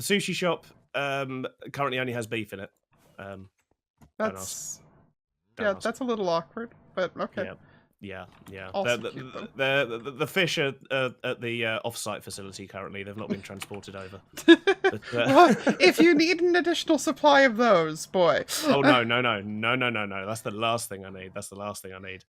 The sushi shop currently only has beef in it. That's Don't ask. that's a little awkward, but okay. Yeah. Also cute though. The fish are at the off-site facility currently. They've not been transported over. But, Well, if you need an additional supply of those, boy. Oh no! That's the last thing I need.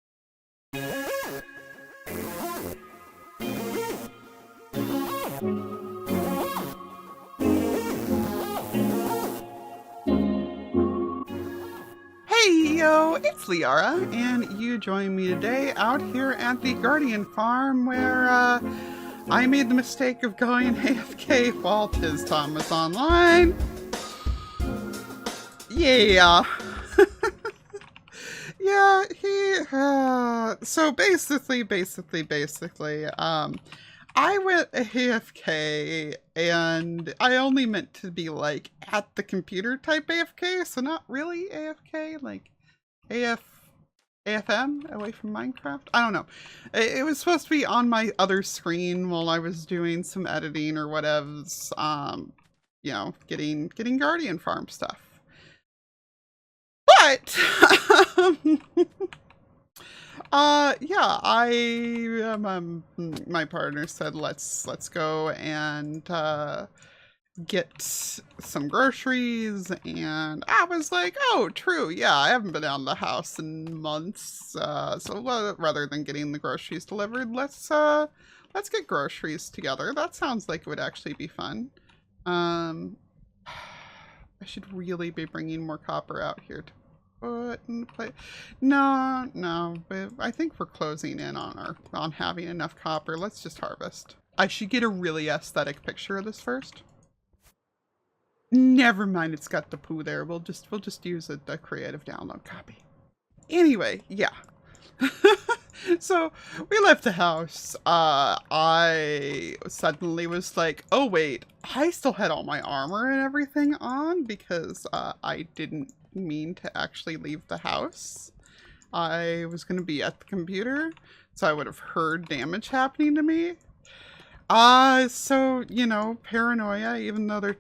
Hey yo, it's Lyarrah, and you join me today out here at the Guardian Farm where I made the mistake of going AFK while Tiz Tom was online. Yeah. Yeah, so basically, I went AFK, and I only meant to be, like, at the computer type AFK, so not really AFK, like, AFM, away from Minecraft? I don't know. It was supposed to be on my other screen while I was doing some editing or whatevs, you know, getting Guardian Farm stuff. But, yeah, my partner said, let's go and, get some groceries, and I was like, oh, true, yeah, I haven't been out of the house in months, so rather than getting the groceries delivered, let's get groceries together. That sounds like it would actually be fun. I should really be bringing more copper out here to put in play. No, but I think we're closing in on having enough copper. Let's just harvest. I should get a really aesthetic picture of this first. Never mind, it's got the poo there. We'll just use a creative download copy. Anyway, yeah. So we left the house. I suddenly was like, oh wait, I still had all my armor and everything on because I didn't mean to actually leave the house. I was going to be at the computer, so I would have heard damage happening to me. So, you know, paranoia, even though there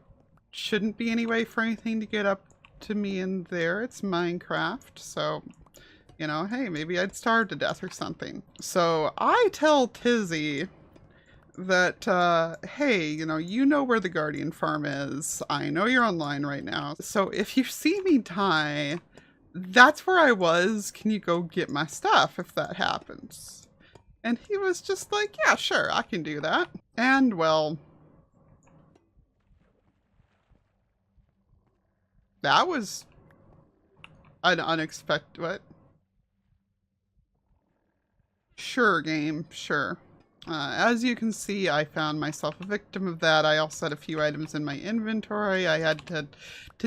shouldn't be any way for anything to get up to me in there. It's Minecraft, so, you know, hey, maybe I'd starve to death or something. So I tell Tizzy that, hey, you know where the Guardian Farm is. I know you're online right now. So if you see me die, that's where I was. Can you go get my stuff if that happens? And he was just like, yeah, sure, I can do that. And, well, that was an unexpected, what? Sure, game, sure. As you can see, I found myself a victim of that. I also had a few items in my inventory. I had to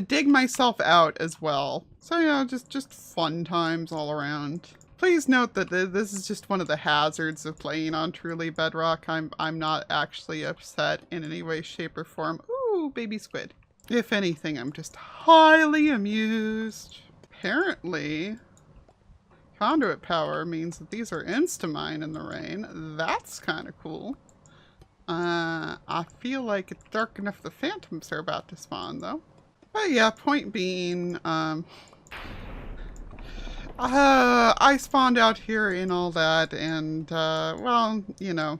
dig myself out as well. So, you know, just fun times all around. Please note that this is just one of the hazards of playing on Truly Bedrock. I'm not actually upset in any way, shape, or form. Ooh, baby squid. If anything, I'm just highly amused. Apparently, conduit power means that these are insta-mine in the rain. That's kind of cool. I feel like it's dark enough the phantoms are about to spawn, though. But yeah, point being, I spawned out here and all that, and, well, you know,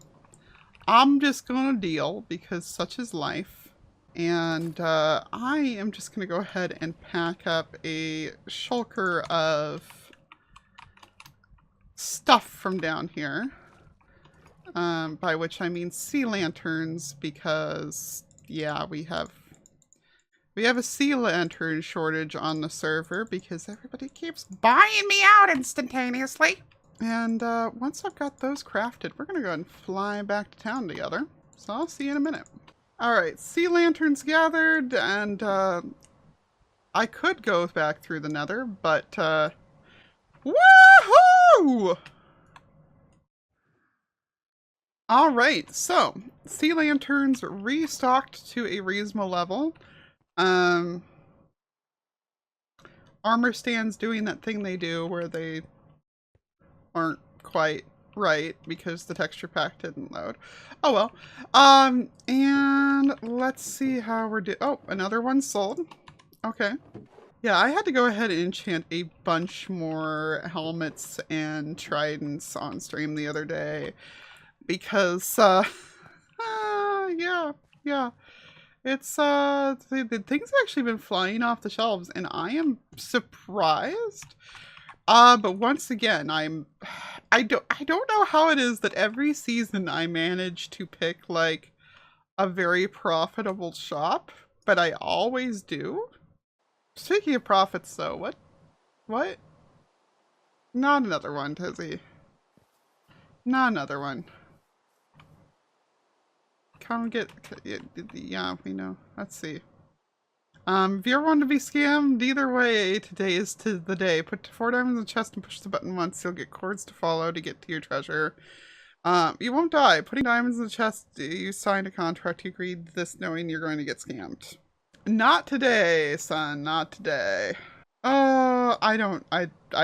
I'm just gonna deal because such is life. And I am just going to go ahead and pack up a shulker of stuff from down here. By which I mean sea lanterns, because, yeah, we have a sea lantern shortage on the server because everybody keeps buying me out instantaneously. And once I've got those crafted, we're going to go ahead and fly back to town together. So I'll see you in a minute. Alright, sea lanterns gathered, and I could go back through the nether, but woohoo! Alright, so sea lanterns restocked to a reasonable level. Armor stands doing that thing they do where they aren't quite right because the texture pack didn't load. Oh well. And let's see how we're doing. Oh, another one sold. Okay. Yeah, I had to go ahead and enchant a bunch more helmets and tridents on stream the other day because, yeah. It's, the things have actually been flying off the shelves and I am surprised. But once again, I don't know how it is that every season I manage to pick, like, a very profitable shop, but I always do. Speaking of profits, though, what? Not another one, Tizzy. Not another one. Come get, yeah, we know. Let's see. If you ever want to be scammed, either way, today is the day. Put 4 diamonds in the chest and push the button once. You'll get cords to follow to get to your treasure. You won't die. Putting diamonds in the chest, you signed a contract. You agreed to this knowing you're going to get scammed. Not today, son. Not today. I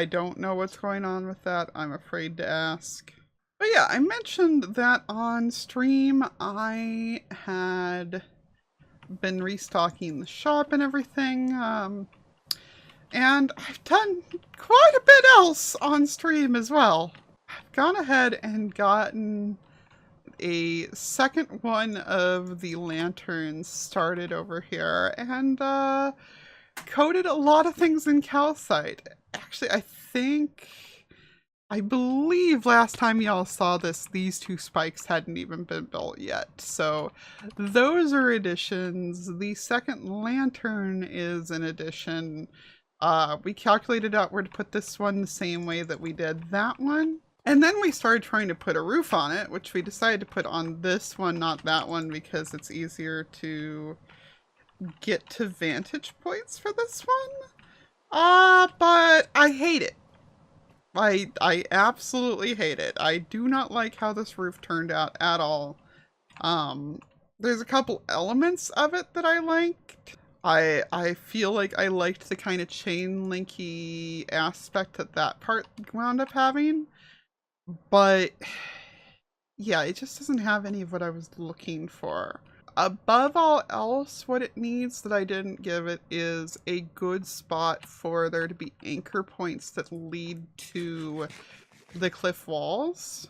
don't know what's going on with that. I'm afraid to ask. But yeah, I mentioned that on stream I had been restocking the shop and everything, and I've done quite a bit else on stream as well. I've gone ahead and gotten a second one of the lanterns started over here, and coated a lot of things in calcite. Actually, I believe last time y'all saw this, these 2 spikes hadn't even been built yet. So those are additions. The second lantern is an addition. We calculated out where to put this one the same way that we did that one. And then we started trying to put a roof on it, which we decided to put on this one, not that one, because it's easier to get to vantage points for this one. But I hate it. I absolutely hate it. I do not like how this roof turned out at all. There's a couple elements of it that I liked. I feel like I liked the kind of chain linky aspect that part wound up having. But yeah, it just doesn't have any of what I was looking for. Above all else, what it needs that I didn't give it is a good spot for there to be anchor points that lead to the cliff walls.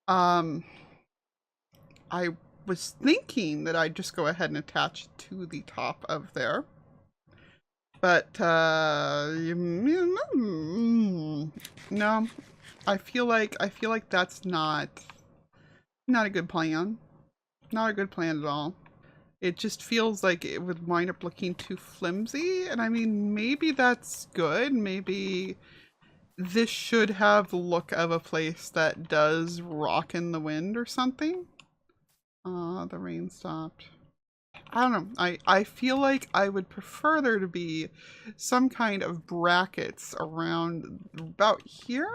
I was thinking that I'd just go ahead and attach it to the top of there. But, no, I feel like that's not a good plan. Not a good plan at all. It just feels like it would wind up looking too flimsy, and I mean, maybe that's good. Maybe this should have the look of a place that does rock in the wind or something. The rain stopped. I don't know. I feel like I would prefer there to be some kind of brackets around about here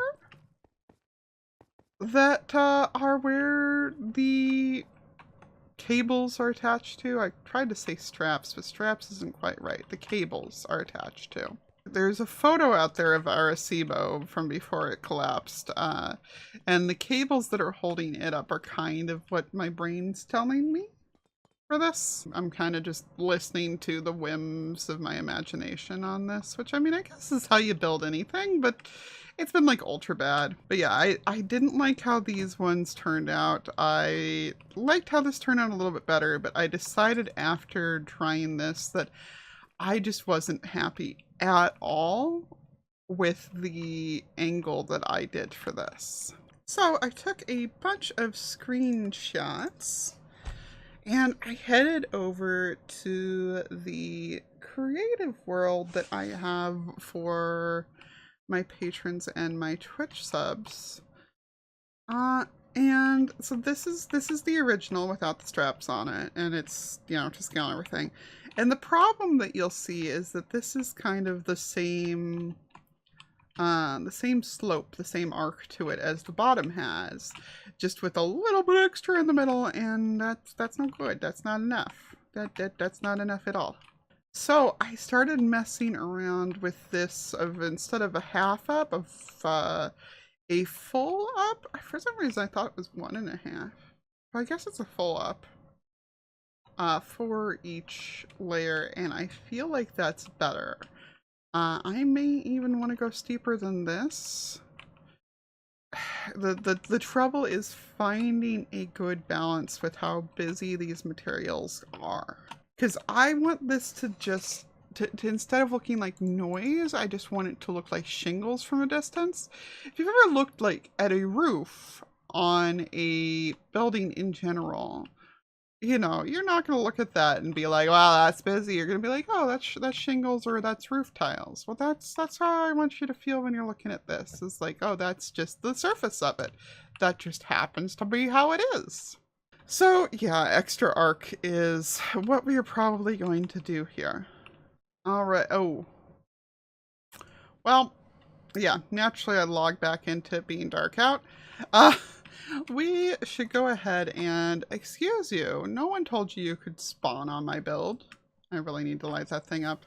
that are where the cables are attached to. I tried to say straps, but straps isn't quite right. The cables are attached to. There's a photo out there of Arecibo from before it collapsed, and the cables that are holding it up are kind of what my brain's telling me for this. I'm kind of just listening to the whims of my imagination on this, which I mean, I guess is how you build anything, but it's been like ultra bad. But yeah, I didn't like how these ones turned out. I liked how this turned out a little bit better, but I decided after trying this that I just wasn't happy at all with the angle that I did for this. So I took a bunch of screenshots and I headed over to the creative world that I have for my patrons and my Twitch subs. And so this is the original without the straps on it, and it's, you know, to scale and everything. And the problem that you'll see is that this is kind of the same slope, the same arc to it as the bottom has, just with a little bit extra in the middle, and that's not good. That's not enough. That's not enough at all. So I started messing around with this of, instead of a half up, of a full up. For some reason, I thought it was 1.5. But I guess it's a full up for each layer, and I feel like that's better. I may even want to go steeper than this. The trouble is finding a good balance with how busy these materials are. Because I want this to just, to instead of looking like noise, I just want it to look like shingles from a distance. If you've ever looked like at a roof on a building in general, you know, you're not going to look at that and be like, wow, that's busy. You're going to be like, oh, that's shingles or that's roof tiles. Well, that's how I want you to feel when you're looking at this. It's like, oh, that's just the surface of it. That just happens to be how it is. So, yeah, extra arc is what we are probably going to do here. All right. Oh. Well, yeah, naturally I log back into it being dark out. We should go ahead and, excuse you, no one told you you could spawn on my build. I really need to light that thing up.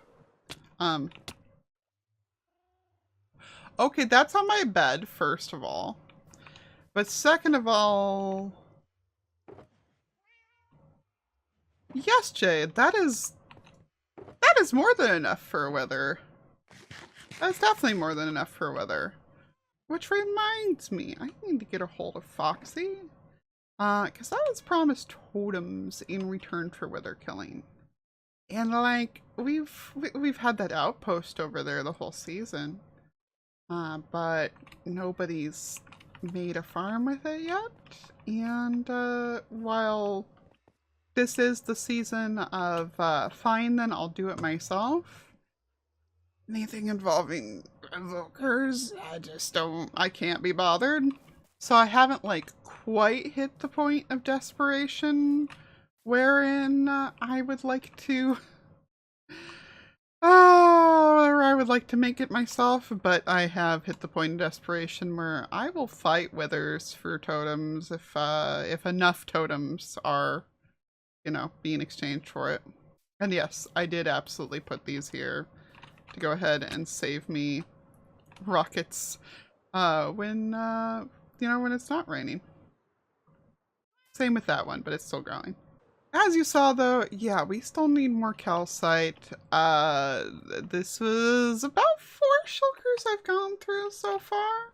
Okay, that's on my bed, first of all. But second of all, yes, Jade, that is more than enough for a wither. That's definitely more than enough for a wither. Which reminds me, I need to get a hold of Foxy. Because I was promised totems in return for wither killing. And like, we've had that outpost over there the whole season. But nobody's made a farm with it yet. And while this is the season of fine, then I'll do it myself. Anything involving evokers, I can't be bothered. So I haven't like quite hit the point of desperation wherein I would like to or I would like to make it myself, but I have hit the point of desperation where I will fight withers for totems if enough totems are, you know, being exchanged for it. And yes, I did absolutely put these here to go ahead and save me rockets when you know, when it's not raining. Same with that one, but it's still growing. As you saw though, yeah, we still need more calcite. This was about 4 shulkers I've gone through so far.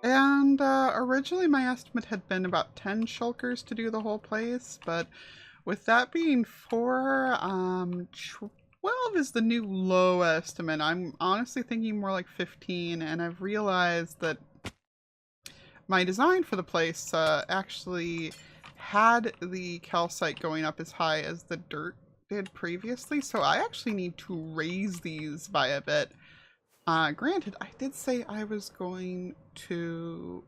And originally my estimate had been about 10 shulkers to do the whole place, but with that being 4, 12 is the new low estimate. I'm honestly thinking more like 15, and I've realized that my design for the place actually had the calcite going up as high as the dirt did previously, so I actually need to raise these by a bit. Granted, I did say I was going to,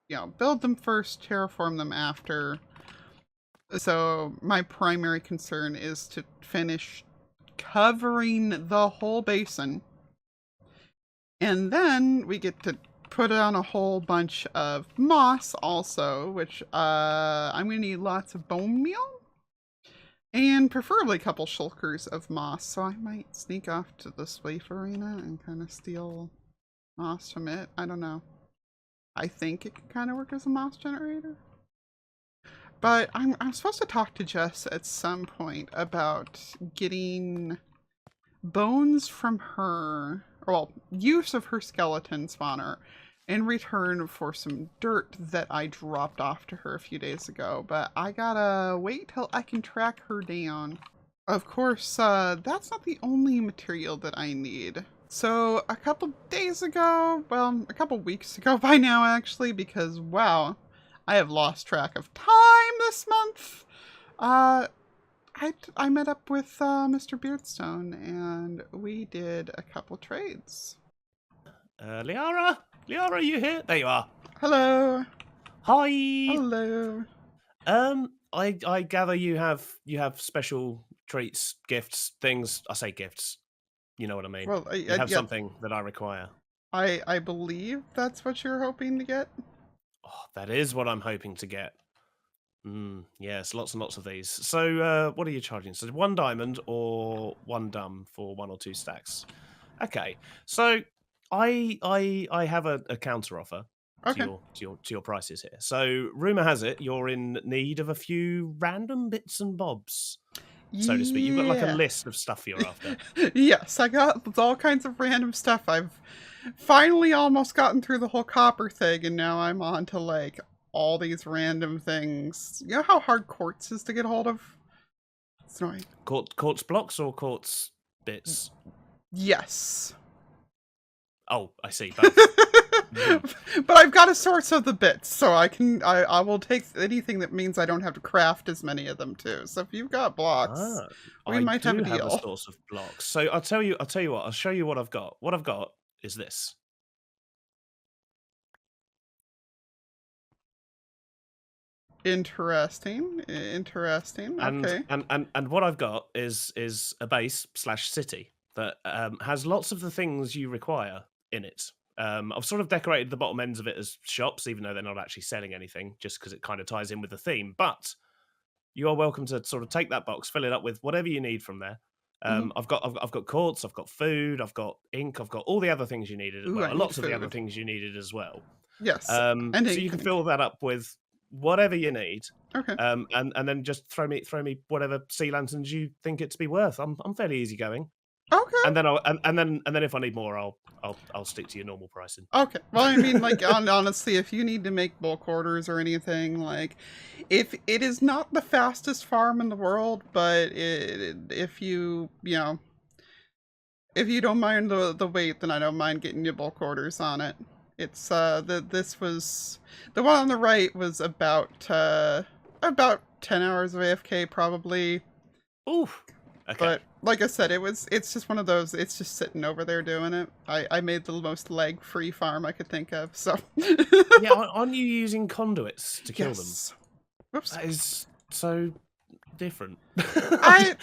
you know, build them first, terraform them after. So my primary concern is to finish covering the whole basin. And then we get to put on a whole bunch of moss also, which I'm going to need lots of bone meal. And preferably a couple shulkers of moss, so I might sneak off to the Swaif arena and kind of steal moss to emit. I don't know. I think it can kind of work as a moss generator. But I'm supposed to talk to Jess at some point about getting bones from her, well, use of her skeleton spawner in return for some dirt that I dropped off to her a few days ago. But I gotta wait till I can track her down. Of course, that's not the only material that I need. So a couple days ago, well, a couple weeks ago by now actually, because wow, I have lost track of time this month. I met up with Mr. Beardstone and we did a couple trades. Lyarrah? Lyarrah, are you here? There you are. Hello. Hi. Hello. I gather you have special treats, gifts, things. I say gifts. You know what I mean. Well, you have yeah, something that I require. I believe that's what you're hoping to get. Oh, that is what I'm hoping to get. Yes, lots and lots of these. So, what are you charging? So, 1 diamond or 1 dumb for 1 or 2 stacks. Okay, so I have a counter offer Okay. to your prices here. So, rumor has it you're in need of a few random bits and bobs, so to speak. You've got like a Yeah. list of stuff you're after. Yes, I got all kinds of random stuff. I've finally almost gotten through the whole copper thing, and now I'm on to like all these random things. You know how hard quartz is to get hold of? It's annoying. Quartz blocks or quartz bits? Yes. Oh, I see. Both. But I've got a source of the bits, so I will take anything that means I don't have to craft as many of them too. So if you've got blocks, we might have a deal. I have a source of blocks. So I'll tell you what, I'll show you what I've got. What I've got is this. Interesting. Okay. And what I've got is a base / city that has lots of the things you require in it. I've sort of decorated the bottom ends of it as shops, even though they're not actually selling anything, just because it kind of ties in with the theme. But you are welcome to sort of take that box, fill it up with whatever you need from there. I've got quartz, I've got food, I've got ink, I've got all the other things you needed as well. Lots of the other things you needed as well. Yes. So you can fill that up with whatever you need. Okay. And then just throw me whatever sea lanterns you think it to be worth. I'm fairly easygoing. Okay. And then if I need more, I'll stick to your normal pricing. Okay. Well, I mean, like honestly, if you need to make bulk orders or anything, like, if it is not the fastest farm in the world, but if you don't mind the wait, then I don't mind getting you bulk orders on it. It's this was the one on the right was about 10 hours of AFK probably. Ooh. Okay. But like I said, it's just one of those, it's just sitting over there doing it. I made the most lag-free farm I could think of, so. Yeah, aren't you using conduits to kill them? Whoops. That is so different. I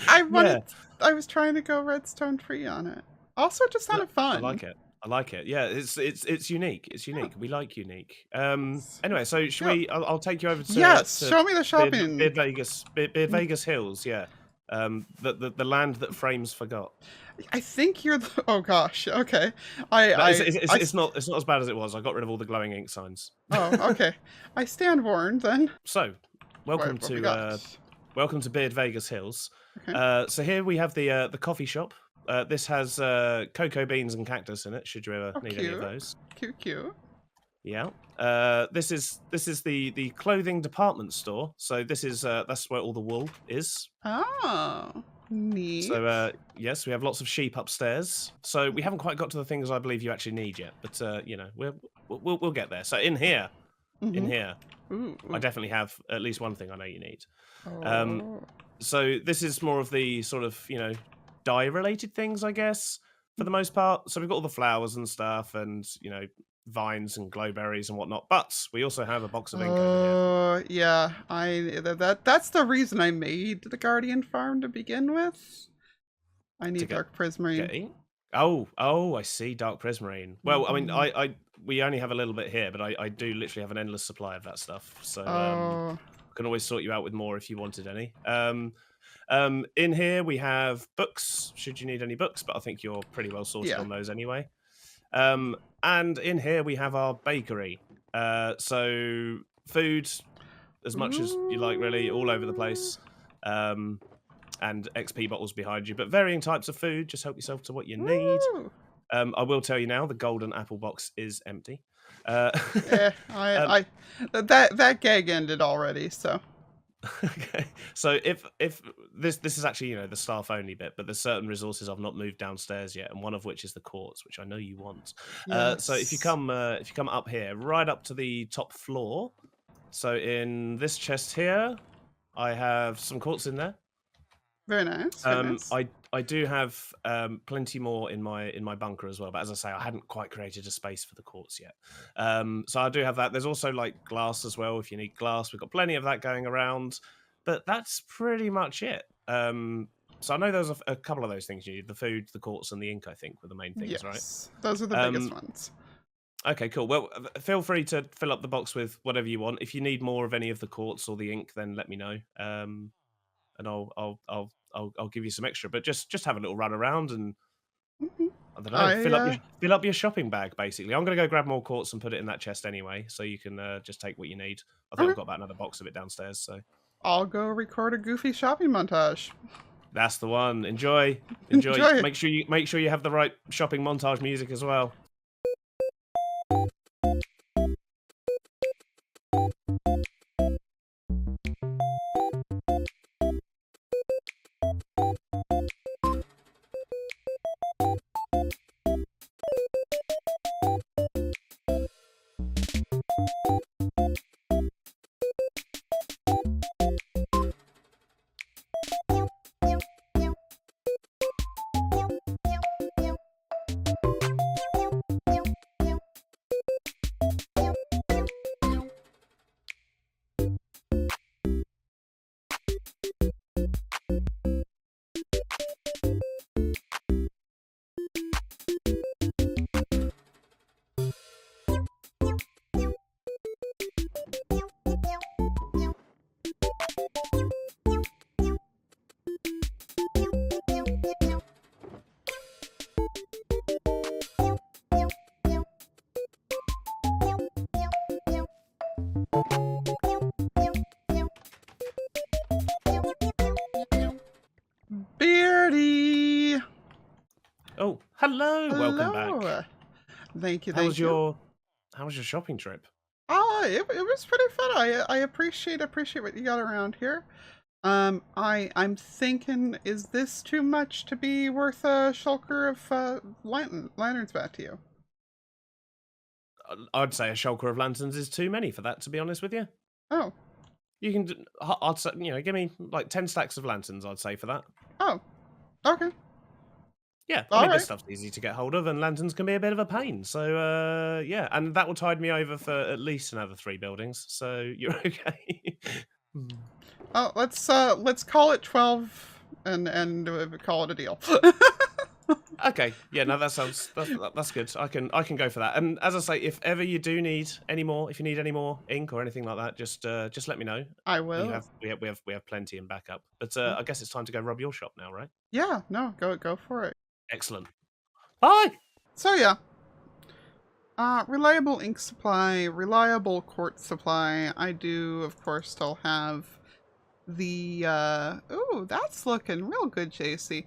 was trying to go redstone free on it. Also, it just sounded fun. I like it. Yeah, it's unique. It's unique. We like unique. Anyway, so should we? I'll take you over to show me the shopping. Beard Vegas Hills. Yeah, the land that frames forgot. I think you're the. Oh gosh. Okay. It's not as bad as it was. I got rid of all the glowing ink signs. Oh, okay. I stand warned then. So, welcome to Beard Vegas Hills. Okay. So here we have the coffee shop. This has cocoa beans and cactus in it. Should you ever need any of those? Cute. Yeah. This is the clothing department store. So this is that's where all the wool is. Oh, neat. So yes, we have lots of sheep upstairs. So we haven't quite got to the things I believe you actually need yet, but we'll get there. So in here, Ooh. I definitely have at least one thing I know you need. Oh. So this is more of the sort of dye related things, I guess, for the most part. So we've got all the flowers and stuff, and vines and glowberries and whatnot. But we also have a box of ink over here. Yeah, that's the reason I made the Guardian farm to begin with. I need dark prismarine. Oh, I see, dark prismarine. Well, I mean, we only have a little bit here, but I do literally have an endless supply of that stuff. So I can always sort you out with more if you wanted any. In here we have books, should you need any books, but I think you're pretty well sorted on those anyway. And in here we have our bakery. So food, as much as you like, really, all over the place. And XP bottles behind you, but varying types of food. Just help yourself to what you need. Woo! I will tell you now, the golden apple box is empty. Eh, Um, that gag ended already, so. okay. So if this is actually the staff only bit, but there's certain resources I've not moved downstairs yet, and one of which is the quartz, which I know you want. So if you Yes. come up here, right up to the top floor. So in this chest here, I have some quartz in there. Very nice. Very nice. I do have plenty more in my bunker as well, but as I say, I hadn't quite created a space for the quartz yet. So I do have that. There's also like glass as well. If you need glass, we've got plenty of that going around. But that's pretty much it. So I know there's a couple of those things you need: the food, the quartz, and the ink. I think were the main things, right? Yes, those are the biggest ones. Okay, cool. Well, feel free to fill up the box with whatever you want. If you need more of any of the quartz or the ink, then let me know. And I'll give you some extra. But just have a little run around and I don't know, fill up your shopping bag. Basically, I'm gonna go grab more quartz and put it in that chest anyway, so you can just take what you need. I think I've got about another box of it downstairs. So I'll go record a goofy shopping montage. that's the one. Enjoy. Make sure you have the right shopping montage music as well. Beardy! Oh, hello. Welcome back. Thank you. How was your shopping trip? Oh, it was pretty fun. I appreciate what you got around here. I'm thinking, is this too much to be worth a shulker of lanterns back to you? I'd say a shulker of lanterns is too many for that, to be honest with you. Oh. You can, I'd say, give me like 10 stacks of lanterns, I'd say, for that. Oh. Okay. Yeah, I mean, this stuff's easy to get hold of, and lanterns can be a bit of a pain. So, yeah, and that will tide me over for at least another 3 buildings. So you're okay. Oh, let's call it 12 and call it a deal. Okay, yeah, no, that's good. I can go for that. And as I say, if ever you do need any more, if you need any more ink or anything like that, just let me know. I will. We have plenty in backup. But I guess it's time to go rob your shop now, right? Yeah, no, go for it. Excellent. Bye. So yeah. Reliable ink supply, reliable quartz supply. I do, of course, still have the oh, that's looking real good, JC.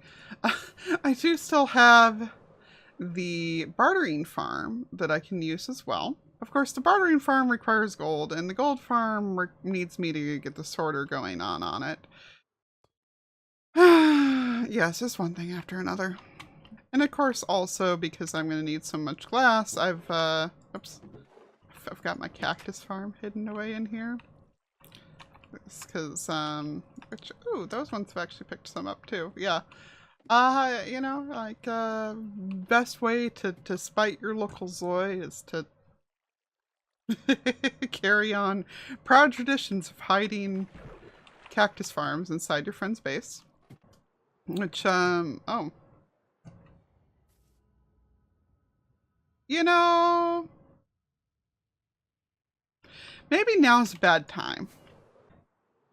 I do still have the bartering farm that I can use as well. Of course, the bartering farm requires gold, and the gold farm needs me to get the sorter going on it. Yes, just one thing after another. And of course, also because I'm going to need so much glass, I've got my cactus farm hidden away in here. Because, ooh, those ones have actually picked some up too. Yeah. You know, like, best way to spite your local Zloy is to carry on proud traditions of hiding cactus farms inside your friend's base. Which, oh. You know, maybe now's a bad time.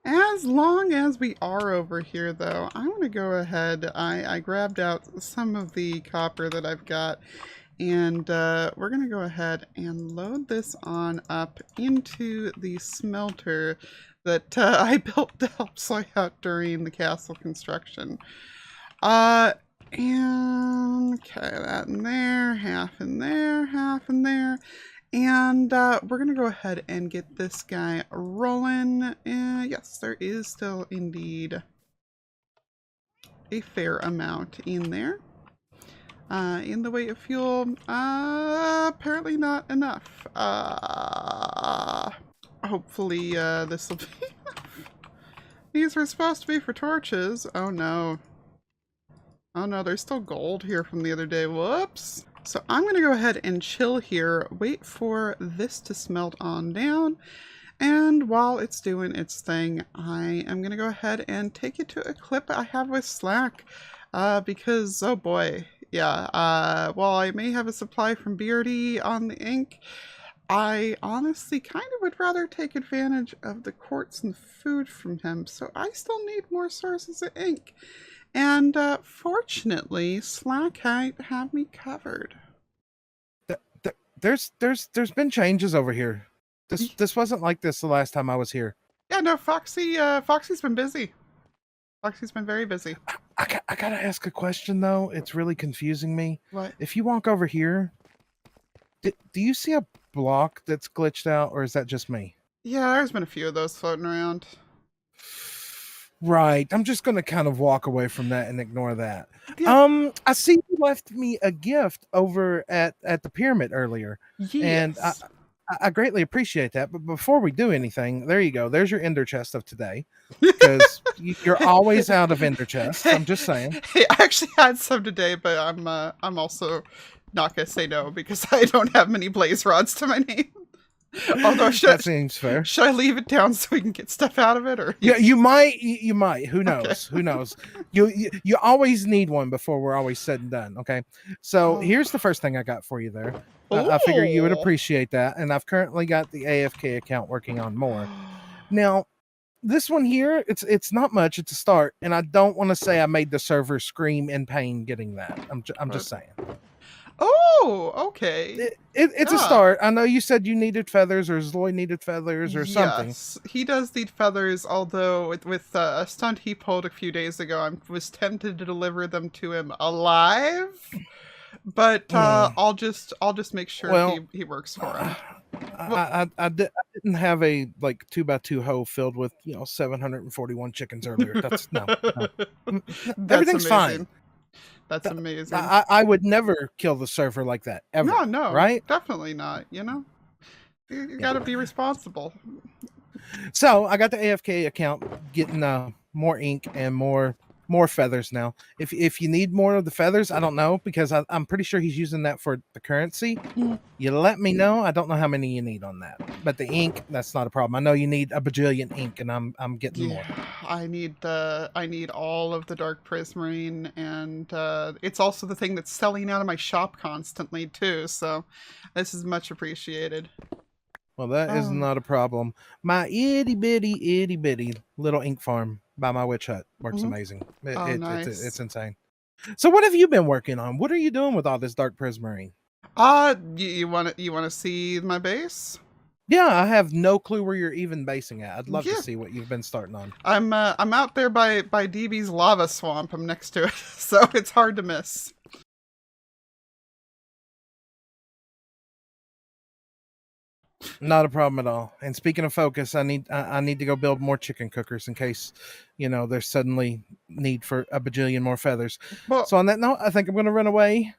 As long as we are over here, though, I'm going to go ahead. I grabbed out some of the copper that I've got, And we're going to go ahead and load this on up into the smelter that I built to help Zloy out during the castle construction. And okay, that in there, half in there, half in there. And we're going to go ahead and get this guy rolling. Yes, there is still indeed a fair amount in there. In the way of fuel, apparently not enough. Hopefully this will be enough. These were supposed to be for torches. Oh no. Oh no, there's still gold here from the other day. Whoops. So I'm going to go ahead and chill here, wait for this to smelt on down. And while it's doing its thing, I am going to go ahead and take you to a clip I have with Slack. Because, oh boy, yeah, while I may have a supply from Beardy on the ink, I honestly kind of would rather take advantage of the quartz and food from him, so I still need more sources of ink. And fortunately, Slack had me covered. There's been changes over here. This wasn't like this the last time I was here. Yeah, no, Foxy's been busy. Foxy's been very busy. I gotta ask a question though. It's really confusing me. What? If you walk over here, do you see a block that's glitched out, or is that just me? Yeah, there's been a few of those floating around. Right. I'm just gonna kind of walk away from that and ignore that. Yeah. I see you left me a gift over at the pyramid earlier. Yes. And I greatly appreciate that. But before we do anything, there you go. There's your ender chest of today. Because you're always out of ender chests. I'm just saying. Hey, I actually had some today, but I'm also not gonna say no because I don't have many blaze rods to my name. Although that seems fair. Should I leave it down so we can get stuff out of it, or yeah, you might. You might. Who knows? Okay. Who knows? You always need one before we're always said and done. Okay. So here's the first thing I got for you there. I figure you would appreciate that, and I've currently got the AFK account working on more. Now, this one here, it's not much. It's a start, and I don't want to say I made the server scream in pain getting that. I'm just saying. Oh, okay. It's a start. I know you said you needed feathers, or Zloy needed feathers, or something. Yes, he does need feathers, although with a stunt he pulled a few days ago, I was tempted to deliver them to him alive. But I'll just make sure he works for him. I didn't have a 2x2 hoe filled with 741 chickens earlier. That's no. Everything's fine. That's amazing. I would never kill the server like that ever. No, right? Definitely not. You got to be responsible. So I got the AFK account getting more ink and more feathers now. If you need more of the feathers, I don't know, because I'm pretty sure he's using that for the currency. You let me know. I don't know how many you need on that, but the ink, that's not a problem. I know you need a bajillion ink, and I'm getting more. I need all of the dark prismarine, and it's also the thing that's selling out of my shop constantly too. So this is much appreciated. Well, that is not a problem. My itty bitty little ink farm by my witch hut works amazing. Nice. It's insane. So what have you been working on? What are you doing with all this dark prismarine? You want to see my base? Yeah, I have no clue where you're even basing at. I'd love to see what you've been starting on. I'm out there by DB's lava swamp. I'm next to it, so it's hard to miss. Not a problem at all. And speaking of focus, I need to go build more chicken cookers in case, there's suddenly need for a bajillion more feathers. Well, so on that note, I think I'm going to run away.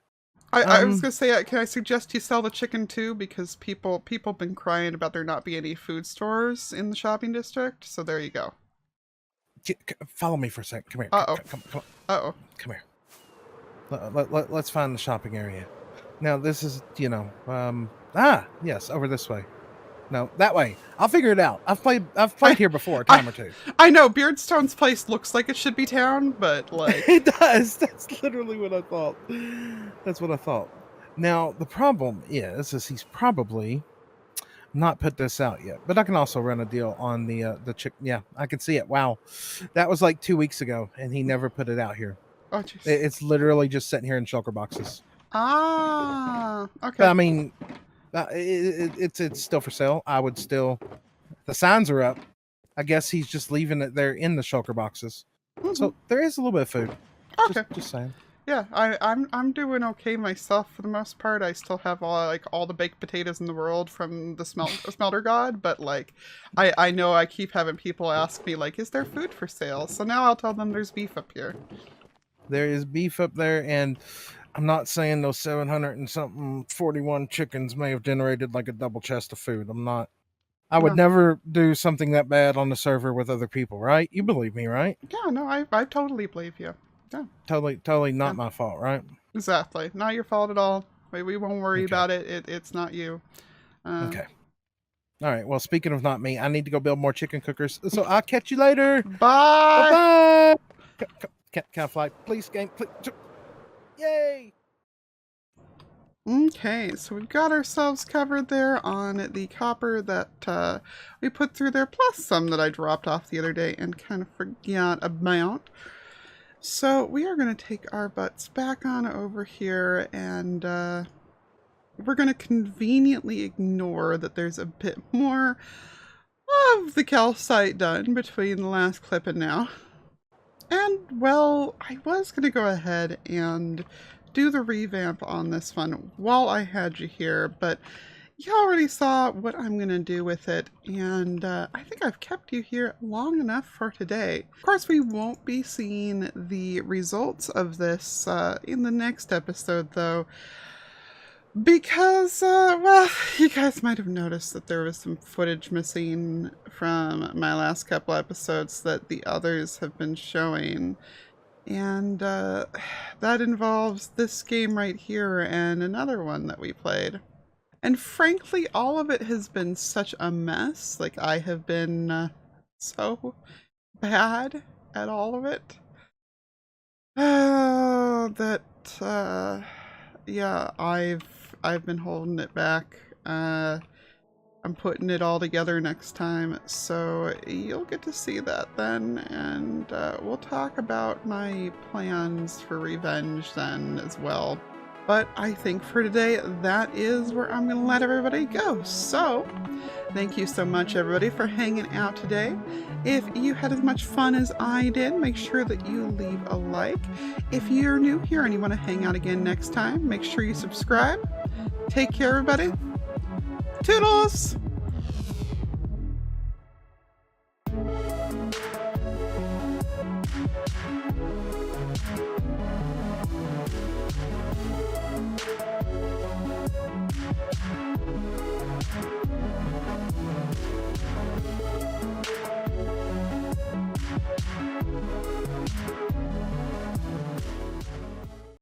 I was going to say, can I suggest you sell the chicken too? Because people been crying about there not being any food stores in the shopping district. So there you go. Follow me for a second. Come here. Come Uh-oh. Come here. Let's find the shopping area. Now this is, yes, over this way. No, that way. I'll figure it out. I've played here before a time or two. I know Beardstone's place looks like it should be town, but it does. That's literally what I thought. That's what I thought. Now the problem is he's probably not put this out yet. But I can also run a deal on the chick. Yeah, I can see it. Wow, that was like 2 weeks ago, and he never put it out here. Oh, jeez. It's literally just sitting here in shulker boxes. Ah, But okay. I mean, it's still for sale. I would still. The signs are up. I guess he's just leaving it there in the shulker boxes. So there is a little bit of food. Okay. Just saying. Yeah, I'm doing okay myself for the most part. I still have all the baked potatoes in the world from the smelter god, but like I know I keep having people ask me like, is there food for sale? So now I'll tell them there's beef up here. There is beef up there, and I'm not saying those 700 and something 41 chickens may have generated like a double chest of food. I'm not. I would No. never do something that bad on the server with other people, right? You believe me, right? Yeah, no, I totally believe you. Yeah. Totally not my fault, right? Exactly. Not your fault at all. We won't worry Okay. about it. It's not you. Okay. All right. Well, speaking of not me, I need to go build more chicken cookers. So I'll catch you later. Bye. Bye. Can I fly? Please, game. Please. Yay. Okay, so we've got ourselves covered there on the copper that we put through there, plus some that I dropped off the other day and kind of forgot about. So we are going to take our butts back on over here, and we're going to conveniently ignore that there's a bit more of the calcite done between the last clip and now. And, well, I was going to go ahead and do the revamp on this one while I had you here, but you already saw what I'm going to do with it, and I think I've kept you here long enough for today. Of course, we won't be seeing the results of this in the next episode, though, because, well, you guys might have noticed that there was some footage missing from my last couple episodes that the others have been showing. And that involves this game right here and another one that we played. And frankly, all of it has been such a mess. Like, I have been so bad at all of it. Yeah, I've been holding it back. I'm putting it all together next time, so you'll get to see that then, and we'll talk about my plans for revenge then as well. But I think for today, that is where I'm going to let everybody go. So, thank you so much, everybody, for hanging out today. If you had as much fun as I did, make sure that you leave a like. If you're new here and you want to hang out again next time, make sure you subscribe. Take care, everybody. Toodles!